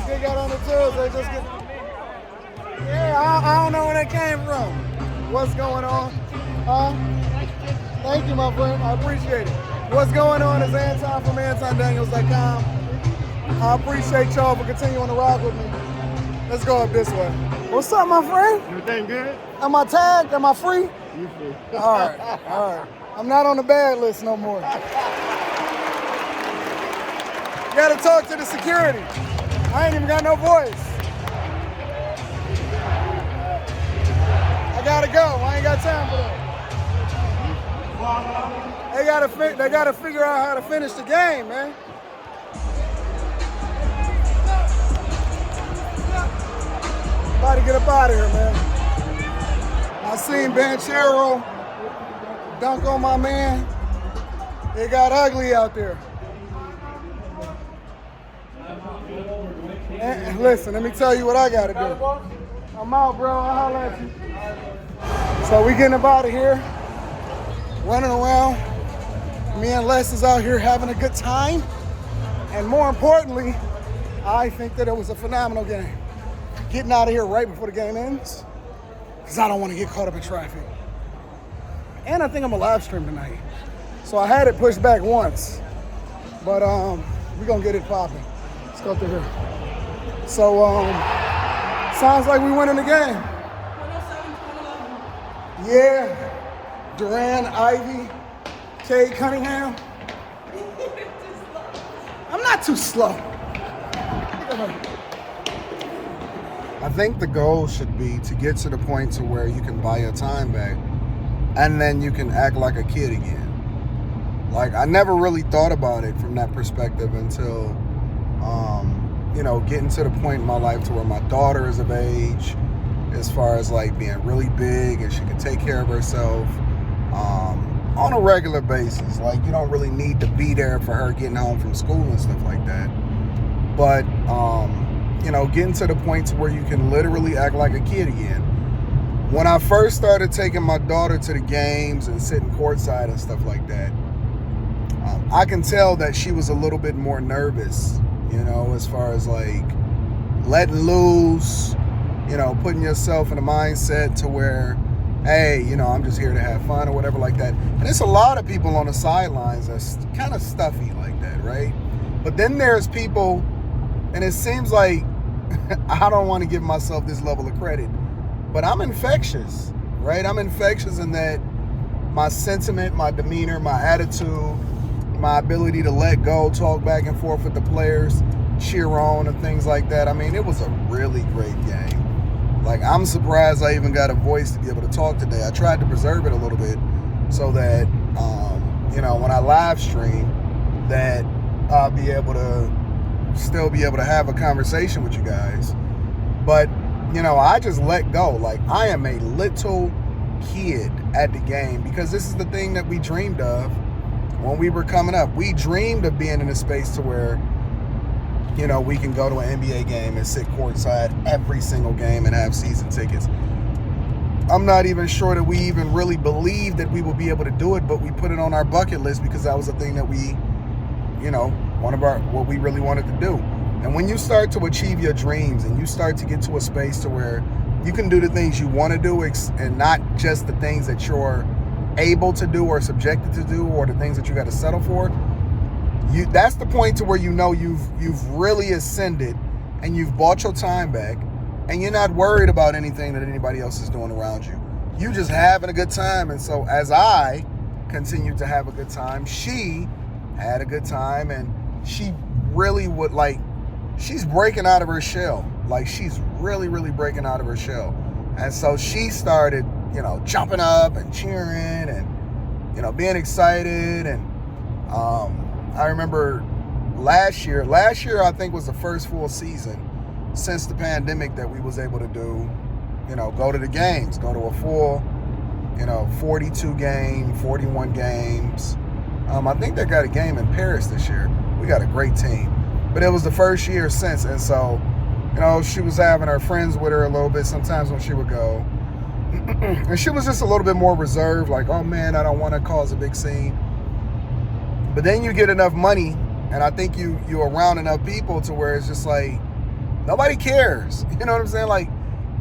get got on the tubes. They just get. Yeah, I don't know where that came from. What's going on? Thank you, my friend. I appreciate it. What's going on is Anton from AntonDaniels.com. I appreciate y'all for continuing to rock with me. Let's go up this way. What's up, my friend? Everything good? Am I tagged? Am I free? You free. All right. I'm not on the bad list no more. Gotta talk to the security. I ain't even got no voice. I gotta go. I ain't got time for that. They gotta figure out how to finish the game, man. About to get up out of here, man. I seen Banchero dunk on my man. It got ugly out there. And listen, let me tell you what I gotta do. I'm out, bro. I'll holler at you. So we getting up out of here, running around. Me and Les is out here having a good time. And more importantly, I think that it was a phenomenal game. Getting out of here right before the game ends, because I don't want to get caught up in traffic. And I think I'm a live stream tonight. So I had it pushed back once, but we're gonna get it popping. Let's go through here. So sounds like we winning the game. Yeah, Duran, Ivy, Cade Cunningham. I'm not too slow. I think the goal should be to get to the point to where you can buy your time back and then you can act like a kid again. Like, I never really thought about it from that perspective until, getting to the point in my life to where my daughter is of age, as far as like being really big and she can take care of herself on a regular basis. Like, you don't really need to be there for her getting home from school and stuff like that. But, getting to the point to where you can literally act like a kid again. When I first started taking my daughter to the games and sitting courtside and stuff like that, I can tell that she was a little bit more nervous, as far as like letting loose, putting yourself in a mindset to where, hey, I'm just here to have fun or whatever like that. And there's a lot of people on the sidelines that's kind of stuffy like that, right? But then there's people, and it seems like, I don't want to give myself this level of credit, but I'm infectious, right? I'm infectious in that my sentiment, my demeanor, my attitude, my ability to let go, talk back and forth with the players, cheer on and things like that. I mean, it was a really great game. Like, I'm surprised I even got a voice to be able to talk today. I tried to preserve it a little bit so that, when I live stream, that I'll be able to still be able to have a conversation with you guys. But, I just let go. Like, I am a little kid at the game because this is the thing that we dreamed of when we were coming up. We dreamed of being in a space to where, we can go to an NBA game and sit courtside every single game and have season tickets. I'm not even sure that we even really believed that we would be able to do it, but we put it on our bucket list because that was the thing that we, what we really wanted to do. And when you start to achieve your dreams and you start to get to a space to where you can do the things you want to do and not just the things that you're able to do or subjected to do or the things that you got to settle for, that's the point to where you've really ascended and you've bought your time back and you're not worried about anything that anybody else is doing around you. You just having a good time. And so as I continued to have a good time, she had a good time, and she really would, like, she's breaking out of her shell. Like, she's really, really breaking out of her shell. And so she started, jumping up and cheering and, being excited. And I remember last year I think was the first full season since the pandemic that we was able to do, go to the games, go to a full, 42 game, 41 games. I think they got a game in Paris this year. We got a great team. But it was the first year since. And so, she was having her friends with her a little bit sometimes when she would go. And she was just a little bit more reserved, like, oh man, I don't want to cause a big scene. But then you get enough money, and I think you're around enough people to where it's just like, Nobody cares. You know what I'm saying? Like,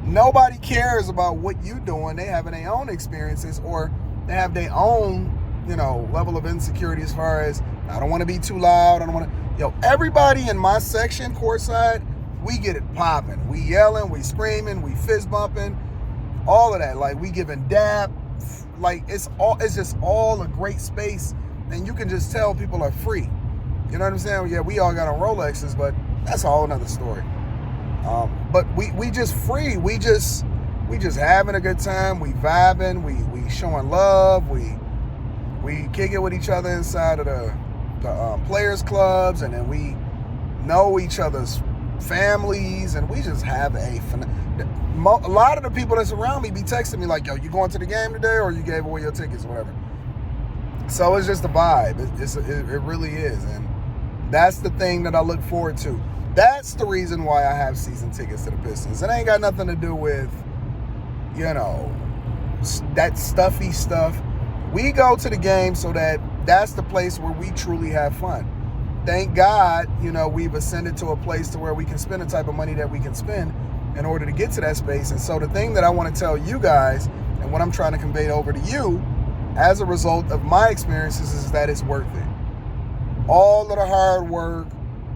nobody cares about what you doing. They having their own experiences, or they have their own, level of insecurity as far as, I don't want to be too loud. I don't want to, everybody in my section, courtside, we get it popping. We yelling, we screaming, we fist bumping, all of that. Like, we giving dap. Like, it's just all a great space, and you can just tell people are free. You know what I'm saying? Yeah, we all got on Rolexes, but that's a whole nother story. But we just free. We just having a good time. We vibing. We showing love. We kick it with each other inside of the players clubs, and then we know each other's families, and we just have a lot of the people that's around me be texting me like, yo, you going to the game today, or you gave away your tickets or whatever. So it's just a vibe. It really is, and that's the thing that I look forward to. That's the reason why I have season tickets to the Pistons. It ain't got nothing to do with, that stuffy stuff. We go to the game so that's the place where we truly have fun. Thank God, we've ascended to a place to where we can spend the type of money that we can spend in order to get to that space. And so the thing that I want to tell you guys, and what I'm trying to convey over to you as a result of my experiences, is that it's worth it. All of the hard work,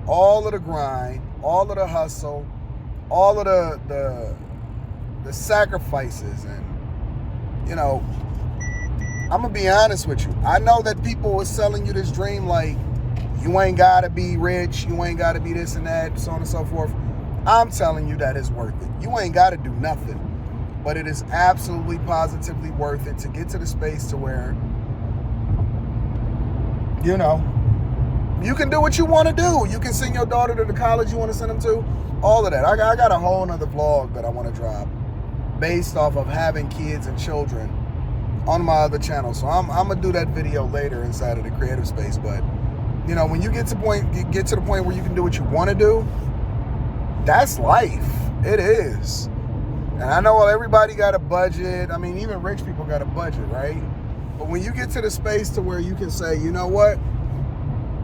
all of the grind, all of the hustle, all of the sacrifices, and I'm gonna be honest with you. I know that people are selling you this dream like, you ain't gotta be rich, you ain't gotta be this and that, so on and so forth. I'm telling you that it's worth it. You ain't gotta do nothing, but it is absolutely positively worth it to get to the space to where, you can do what you want to do. You can send your daughter to the college you want to send them to. All of that. I got a whole nother vlog that I want to drop based off of having kids and children on my other channel. So I'm going to do that video later inside of the creative space. But, when you get to the point where you can do what you want to do, that's life. It is. And I know everybody got a budget. I mean, even rich people got a budget, right? But when you get to the space to where you can say, you know what?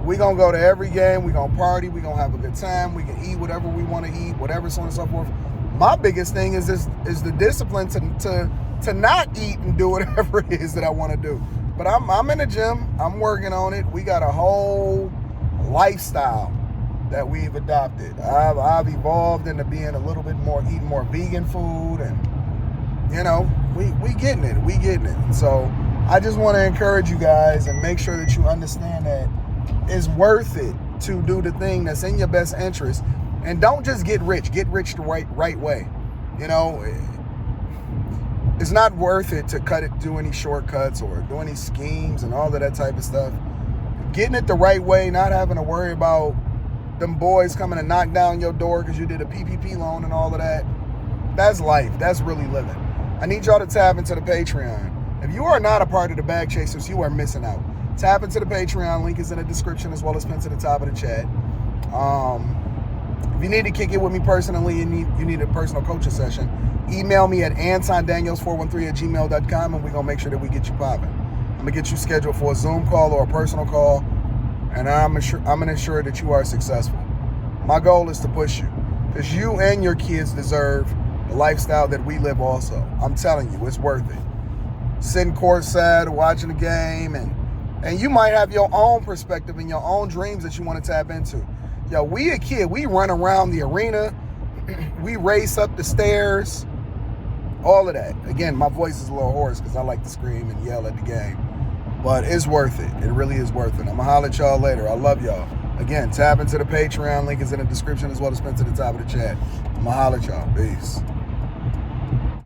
We're going to go to every game. We're going to party. We're going to have a good time. We can eat whatever we want to eat, whatever, so on and so forth. My biggest thing is the discipline to not eat and do whatever it is that I want to do. But I'm in the gym. I'm working on it. We got a whole lifestyle that we've adopted. I've evolved into being a little bit more, eating more vegan food, and, we getting it. We getting it. So I just want to encourage you guys and make sure that you understand that it's worth it to do the thing that's in your best interest. And don't just get rich. Get rich the right way. It's not worth it to do any shortcuts or do any schemes and all of that type of stuff. Getting it the right way, not having to worry about them boys coming to knock down your door because you did a PPP loan and all of that. That's life. That's really living. I need y'all to tap into the Patreon. If you are not a part of the Bag Chasers, you are missing out. Tap into the Patreon. Link is in the description as well as pinned to the top of the chat. If you need to kick it with me personally and you need a personal coaching session, email me at antondaniels413@gmail.com, and we're going to make sure that we get you popping. I'm going to get you scheduled for a Zoom call or a personal call, and I'm going to ensure that you are successful. My goal is to push you, because you and your kids deserve the lifestyle that we live also. I'm telling you, it's worth it. Sitting courtside, watching the game, and you might have your own perspective and your own dreams that you want to tap into. Yo, we a kid, we run around the arena, we race up the stairs, all of that. Again, my voice is a little hoarse because I like to scream and yell at the game. But it's worth it. It really is worth it. I'm going to holler at y'all later. I love y'all. Again, tap into the Patreon. Link is in the description as well as pinned to the top of the chat. I'm going to holler at y'all. Peace.